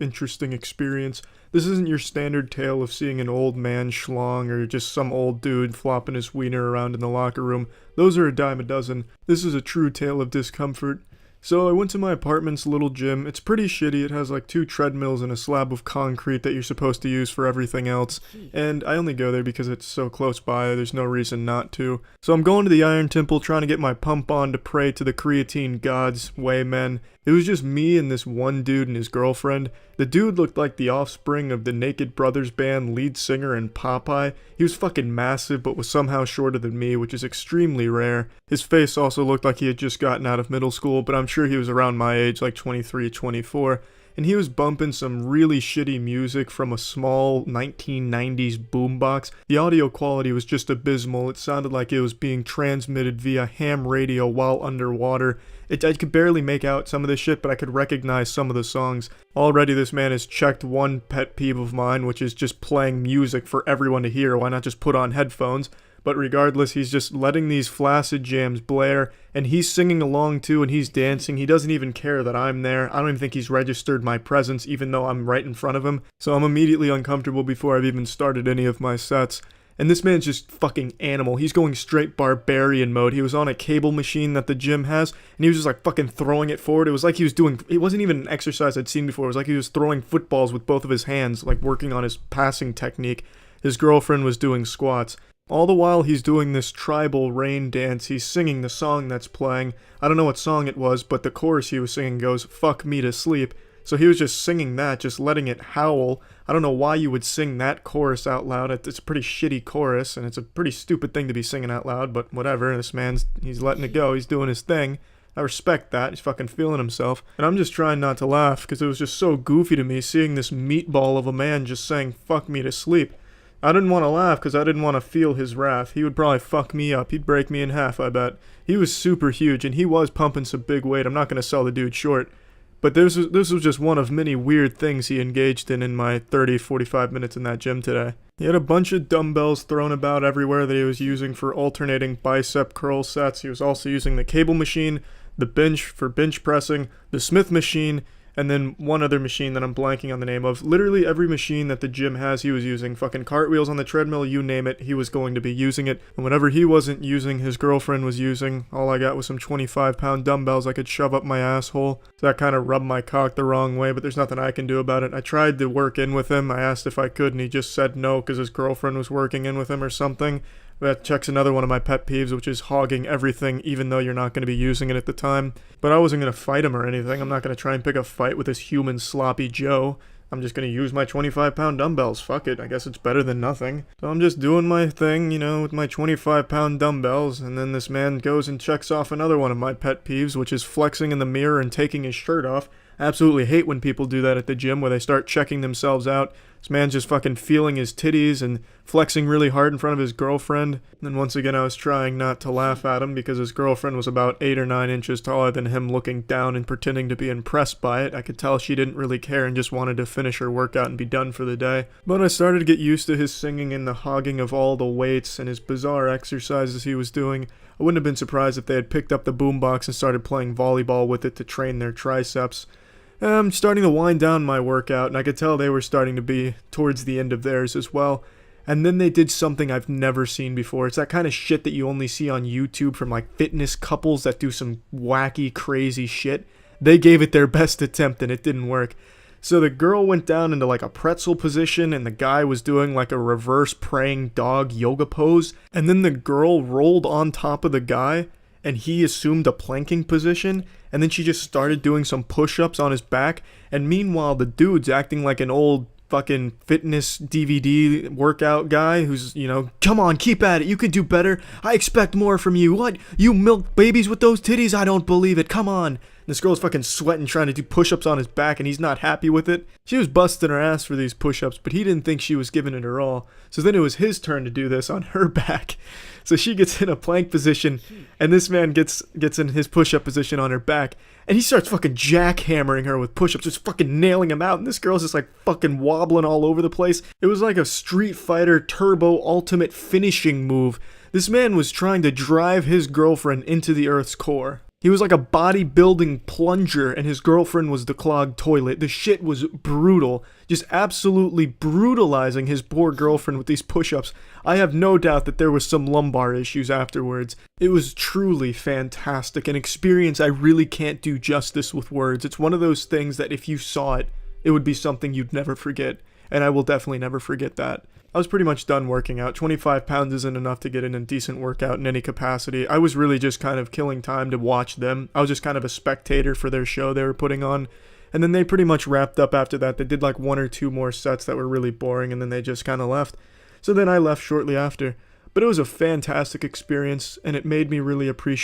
interesting experience. This isn't your standard tale of seeing an old man schlong or just some old dude flopping his wiener around in the locker room. Those are a dime a dozen. This is a true tale of discomfort. So I went to my apartment's little gym. It's pretty shitty. It has like 2 treadmills and a slab of concrete that you're supposed to use for everything else. And I only go there because it's so close by. There's no reason not to. So I'm going to the Iron Temple trying to get my pump on to pray to the creatine gods, way men. It was just me and this one dude and his girlfriend. The dude looked like the offspring of the Naked Brothers band lead singer in Popeye. He was fucking massive but was somehow shorter than me, which is extremely rare. His face also looked like he had just gotten out of middle school, but I'm sure he was around my age, like 23, 24. And he was bumping some really shitty music from a small 1990s boombox. The audio quality was just abysmal. It sounded like it was being transmitted via ham radio while underwater. I could barely make out some of this shit, but I could recognize some of the songs. Already this man has checked one pet peeve of mine, which is just playing music for everyone to hear. Why not just put on headphones? But regardless, he's just letting these flaccid jams blare, and he's singing along too, and he's dancing. He doesn't even care that I'm there. I don't even think he's registered my presence, even though I'm right in front of him. So I'm immediately uncomfortable before I've even started any of my sets. And this man's just fucking animal. He's going straight barbarian mode. He was on a cable machine that the gym has, and he was just like fucking throwing it forward. It was like he was doing, it wasn't even an exercise I'd seen before. It was like he was throwing footballs with both of his hands, like working on his passing technique. His girlfriend was doing squats. All the while he's doing this tribal rain dance, he's singing the song that's playing. I don't know what song it was, but the chorus he was singing goes, "Fuck me to sleep." So he was just singing that, just letting it howl. I don't know why you would sing that chorus out loud. It's a pretty shitty chorus, and it's a pretty stupid thing to be singing out loud, but whatever. This man's, he's letting it go. He's doing his thing. I respect that. He's fucking feeling himself. And I'm just trying not to laugh, because it was just so goofy to me seeing this meatball of a man just saying, "Fuck me to sleep." I didn't want to laugh because I didn't want to feel his wrath. He would probably fuck me up. He'd break me in half, I bet. He was super huge, and he was pumping some big weight. I'm not going to sell the dude short. But this was just one of many weird things he engaged in my 30, 45 minutes in that gym today. He had a bunch of dumbbells thrown about everywhere that he was using for alternating bicep curl sets. He was also using the cable machine, the bench for bench pressing, the Smith machine, and then one other machine that I'm blanking on the name of. Literally every machine that the gym has, he was using. Fucking cartwheels on the treadmill, you name it, he was going to be using it. And whenever he wasn't using, his girlfriend was using. All I got was some 25-pound dumbbells I could shove up my asshole. So that kind of rubbed my cock the wrong way, but there's nothing I can do about it. I tried to work in with him. I asked if I could, and he just said no because his girlfriend was working in with him or something. That checks another one of my pet peeves, which is hogging everything, even though you're not going to be using it at the time. But I wasn't going to fight him or anything. I'm not going to try and pick a fight with this human sloppy Joe. I'm just going to use my 25-pound dumbbells. Fuck it. I guess it's better than nothing. So I'm just doing my thing, you know, with my 25-pound dumbbells. And then this man goes and checks off another one of my pet peeves, which is flexing in the mirror and taking his shirt off. I absolutely hate when people do that at the gym, where they start checking themselves out. This man's just fucking feeling his titties and flexing really hard in front of his girlfriend. And then once again, I was trying not to laugh at him because his girlfriend was about 8 or 9 inches taller than him, looking down and pretending to be impressed by it. I could tell she didn't really care and just wanted to finish her workout and be done for the day. But I started to get used to his singing and the hogging of all the weights and his bizarre exercises he was doing. I wouldn't have been surprised if they had picked up the boombox and started playing volleyball with it to train their triceps. I'm starting to wind down my workout, and I could tell they were starting to be towards the end of theirs as well. And then they did something I've never seen before. It's that kind of shit that you only see on YouTube from like fitness couples that do some wacky, crazy shit. They gave it their best attempt and it didn't work. So the girl went down into like a pretzel position, and the guy was doing like a reverse praying dog yoga pose. And then the girl rolled on top of the guy, and he assumed a planking position, and then she just started doing some push-ups on his back, and meanwhile the dude's acting like an old fucking fitness DVD workout guy who's, you know, "Come on, keep at it, you can do better, I expect more from you. What, you milk babies with those titties? I don't believe it, come on." This girl's fucking sweating trying to do push-ups on his back, and he's not happy with it. She was busting her ass for these push-ups, but he didn't think she was giving it her all. So then it was his turn to do this on her back. So she gets in a plank position, and this man gets in his push-up position on her back, and he starts fucking jackhammering her with push-ups, just fucking nailing him out, and this girl's just like fucking wobbling all over the place. It was like a Street Fighter Turbo ultimate finishing move. This man was trying to drive his girlfriend into the Earth's core. He was like a bodybuilding plunger, and his girlfriend was the clogged toilet. The shit was brutal. Just absolutely brutalizing his poor girlfriend with these push-ups. I have no doubt that there was some lumbar issues afterwards. It was truly fantastic, an experience I really can't do justice with words. It's one of those things that if you saw it, it would be something you'd never forget. And I will definitely never forget that. I was pretty much done working out. 25 pounds isn't enough to get in a decent workout in any capacity. I was really just kind of killing time to watch them. I was just kind of a spectator for their show they were putting on. And then they pretty much wrapped up after that. They did like 1 or 2 more sets that were really boring, and then they just kind of left. So then I left shortly after. But it was a fantastic experience, and it made me really appreciate